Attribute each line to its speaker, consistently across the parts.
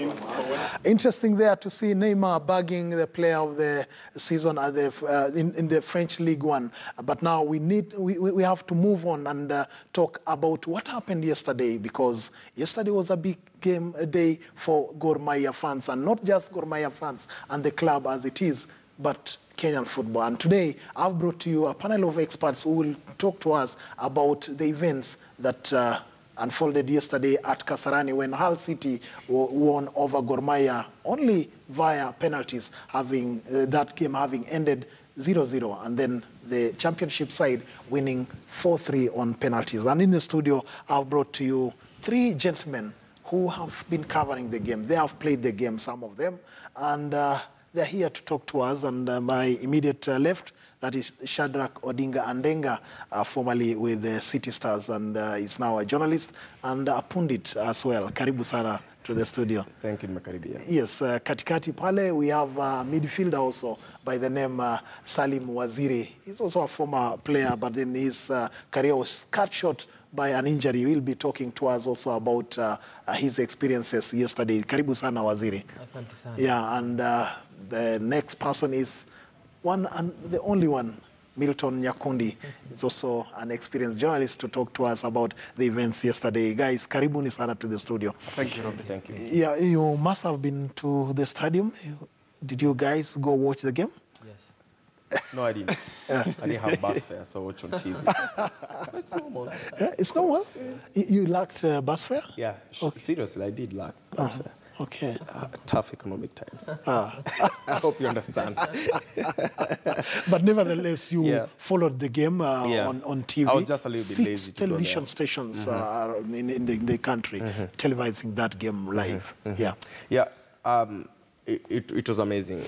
Speaker 1: team.
Speaker 2: Interesting there to see Neymar bagging the player of the season at in the French League One. But now we have to move on and talk about what happened yesterday, because yesterday was a big game, a day for Gor Mahia fans, and not just Gor Mahia fans and the club as it is, but Kenyan football. And today I've brought to you a panel of experts who will talk to us about the events that unfolded yesterday at Kasarani when Hull City won over Gor Mahia only via penalties, having that game having ended 0-0, and then the championship side winning 4-3 on penalties. And in the studio, I've brought to you three gentlemen who have been covering the game. They have played the game, some of them, and they're here to talk to us. And my immediate left, that is Shadrach Odinga Andenga, formerly with the City Stars, and is now a journalist and a pundit as well. Karibu sana to the studio.
Speaker 3: Thank you, Makaribia.
Speaker 2: Yes, katikati pale we have a midfielder also by the name Salim Waziri. He's also a former player, but then his career was cut short by an injury. He'll be talking to us also about his experiences yesterday. Karibu sana Waziri.
Speaker 4: Asante sana.
Speaker 2: Yeah, and the next person is one and the only one, Milton Nyakundi. He's also an experienced journalist to talk to us about the events yesterday. Guys, karibuni sana to the studio.
Speaker 3: Thank you, Robbie. Thank you.
Speaker 2: Yeah, you must have been to the stadium. Did you guys go watch the game?
Speaker 4: Yes.
Speaker 3: No, I didn't. I didn't have bus fare, so I watched on TV. It's normal.
Speaker 2: Yeah, it's normal. You lacked bus fare?
Speaker 3: Yeah,
Speaker 2: Okay.
Speaker 3: Seriously, I did lack bus fare.
Speaker 2: Okay.
Speaker 3: Tough economic times. I hope you understand.
Speaker 2: But nevertheless, you
Speaker 3: Yeah.
Speaker 2: followed the game
Speaker 3: Yeah.
Speaker 2: on TV.
Speaker 3: I was just a little bit lazy
Speaker 2: Six
Speaker 3: to go
Speaker 2: television
Speaker 3: there.
Speaker 2: stations are in the country televising that game live. Yeah.
Speaker 3: Yeah, it was amazing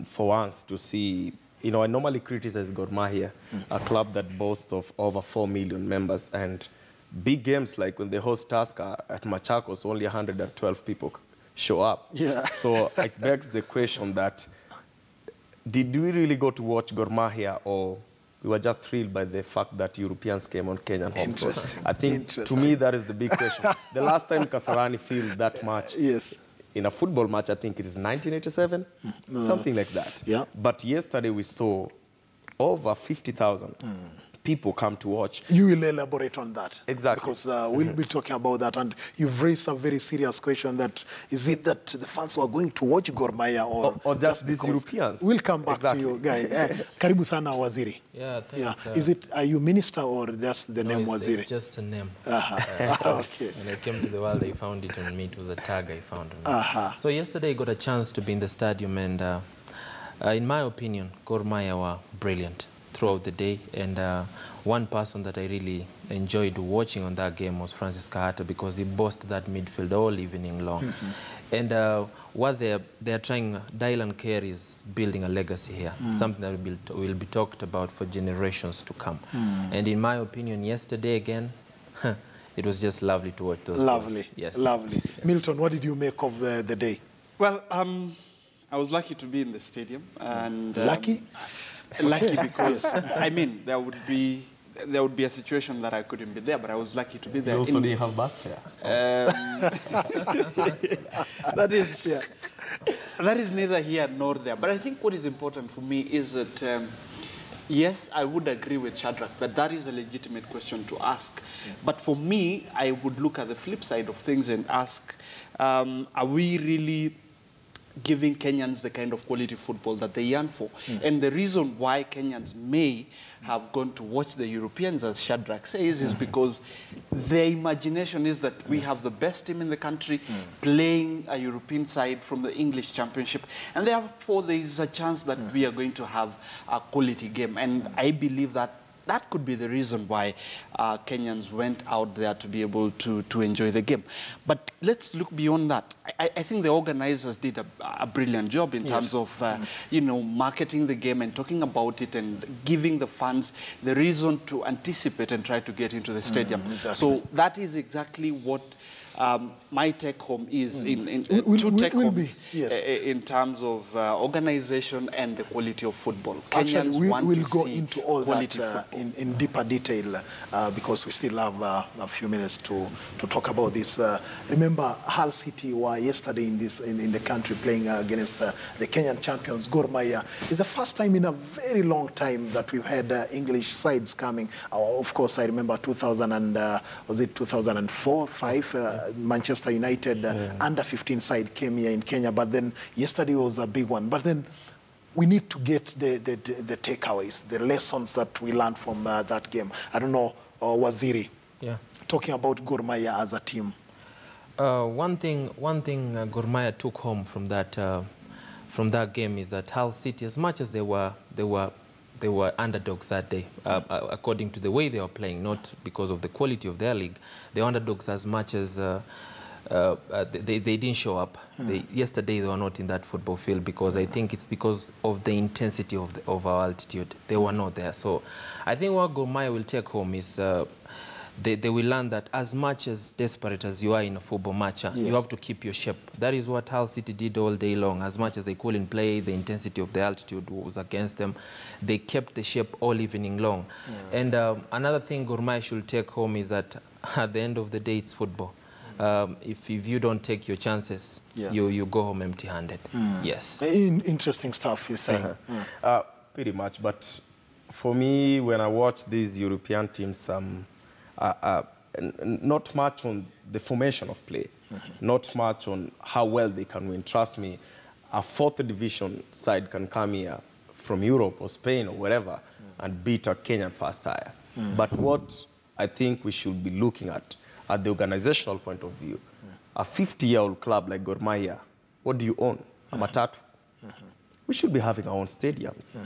Speaker 3: for once to see. You know, I normally criticize Gor Mahia, a club that boasts of over 4 million members, and big games like when they host Tusker at Machakos, only 112 people show up.
Speaker 2: Yeah.
Speaker 3: So it begs the question that, did we really go to watch Gor Mahia, or we were just thrilled by the fact that Europeans came on Kenyan home soil? I think, to me, that is the big question. The last time Kasarani filled that much,
Speaker 2: Yes.
Speaker 3: in a football match, I think it is 1987, something like that.
Speaker 2: Yeah.
Speaker 3: But yesterday we saw over 50,000 people come to watch.
Speaker 2: You will elaborate on that.
Speaker 3: Exactly.
Speaker 2: Because we'll be talking about that. And you've raised a very serious question that, is it that the fans are going to watch Gor Mahia
Speaker 3: or just these
Speaker 2: because-
Speaker 3: Europeans?
Speaker 2: We'll come back
Speaker 3: Exactly.
Speaker 2: to you, guy. Karibu sana Waziri.
Speaker 4: Yeah,
Speaker 2: Yeah.
Speaker 4: thanks.
Speaker 2: Is it, are you minister or just the name Waziri?
Speaker 4: It's just a name.
Speaker 2: Okay.
Speaker 4: When I came to the world, I found it on me. It was a tag I found on me. So yesterday I got a chance to be in the stadium, and in my opinion, Gor Mahia were brilliant throughout the day. And one person that I really enjoyed watching on that game was Francis Kahata, because he bossed that midfield all evening long. And what they're trying, Dylan Kerr is building a legacy here, something that will be talked about for generations to come. And in my opinion, yesterday again, it was just lovely to watch those
Speaker 2: Lovely.
Speaker 4: boys. Yes.
Speaker 2: Lovely. Milton, what did you make of the day?
Speaker 1: Well, I was lucky to be in the stadium, and
Speaker 2: Lucky?
Speaker 1: Lucky because I mean there would be a situation that I couldn't be there, but I was lucky to be there.
Speaker 3: You also didn't have bus fare.
Speaker 1: That is neither here nor there. But I think what is important for me is that, yes, I would agree with Shadrach that is a legitimate question to ask. But for me, I would look at the flip side of things and ask, are we really giving Kenyans the kind of quality football that they yearn for? And the reason why Kenyans may have gone to watch the Europeans, as Shadrach says, is because their imagination is that we have the best team in the country playing a European side from the English Championship, and therefore there is a chance that we are going to have a quality game. And I believe that that could be the reason why Kenyans went out there to be able to enjoy the game. But let's look beyond that. I think the organizers did a brilliant job in terms of, you know, marketing the game and talking about it and giving the fans the reason to anticipate and try to get into the stadium.
Speaker 2: Exactly.
Speaker 1: So that is exactly what my take home is
Speaker 2: Yes.
Speaker 1: In terms of organization and the quality of football.
Speaker 2: Actually,
Speaker 1: Kenyans want
Speaker 2: we'll
Speaker 1: to
Speaker 2: go
Speaker 1: see
Speaker 2: into all
Speaker 1: quality
Speaker 2: that
Speaker 1: football.
Speaker 2: in deeper detail because we still have a few minutes to talk about this. Remember, Hull City were yesterday in the country playing against the Kenyan champions, Gor Mahia. It's the first time in a very long time that we've had English sides coming. Of course, I remember 2004, 5, Manchester United under 15 side came here in Kenya, but then yesterday was a big one. But then we need to get the takeaways, the lessons that we learned from that game. I don't know, Waziri, talking about Gor Mahia as a team.
Speaker 4: One thing Gor Mahia took home from that game is that Hull City, as much as they were underdogs that day, according to the way they were playing, not because of the quality of their league. They were underdogs as much as they didn't show up. Yesterday they were not in that football field because I think it's because of the intensity of our altitude. They were not there. So I think what Gor Mahia will take home is they will learn that as much as desperate as you are in a football match, you have to keep your shape. That is what Hull City did all day long. As much as they couldn't play, the intensity of the altitude was against them. They kept the shape all evening long. And another thing Gor Mahia should take home is that at the end of the day, it's football. If you don't take your chances, you go home empty-handed. Yes.
Speaker 2: Interesting stuff you're saying.
Speaker 3: Pretty much. But for me, when I watch these European teams, not much on the formation of play, not much on how well they can win. Trust me, a 4th division side can come here from Europe or Spain or wherever and beat a Kenyan first tier. But what I think we should be looking at the organizational point of view, a 50-year-old club like Gor Mahia, what do you own? A matatu? We should be having our own stadiums.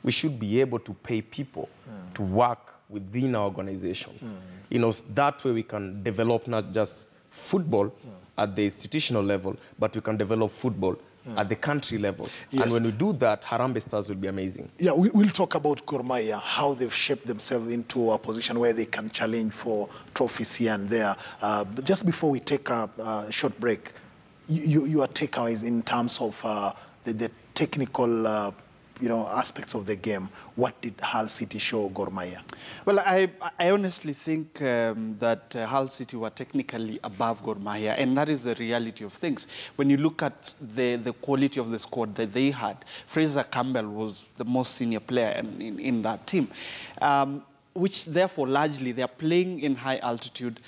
Speaker 3: We should be able to pay people to work within our organizations. You know, that way we can develop not just football at the institutional level, but we can develop football at the country level. And when we do that, Harambee Stars will be amazing.
Speaker 2: Yeah, we'll talk about Gor Mahia, how they've shaped themselves into a position where they can challenge for trophies here and there. But just before we take a short break, your takeaways in terms of the technical aspects of the game. What did Hull City show Gor Mahia?
Speaker 1: Well, I honestly think that Hull City were technically above Gor Mahia, and that is the reality of things. When you look at the quality of the squad that they had, Fraser Campbell was the most senior player in that team, which therefore largely they are playing in high altitude.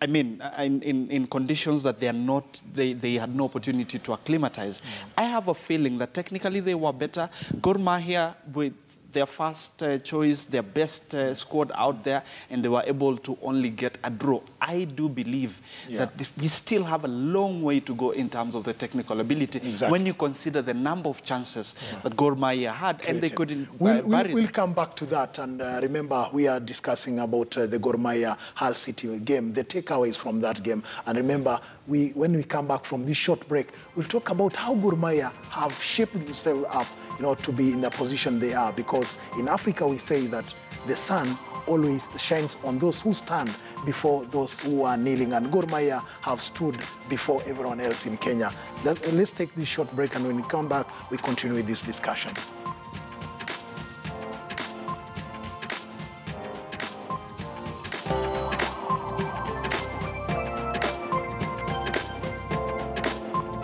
Speaker 1: I mean, in conditions that they had no opportunity to acclimatize. I have a feeling that technically they were better. Gor Mahia, with their first choice, their best squad out there, and they were able to only get a draw. I do believe that we still have a long way to go in terms of the technical ability when you consider the number of chances that Gor Mahia had, and they couldn't
Speaker 2: We'll come back to that, and remember, we are discussing about the Gor Mahia Hull City game, the takeaways from that game. And remember, when we come back from this short break, we'll talk about how Gor Mahia have shaped themselves up to be in the position they are, because in Africa we say that the sun always shines on those who stand before those who are kneeling, and Gor Mahia have stood before everyone else in Kenya. Let's take this short break, and when we come back, we continue with this discussion.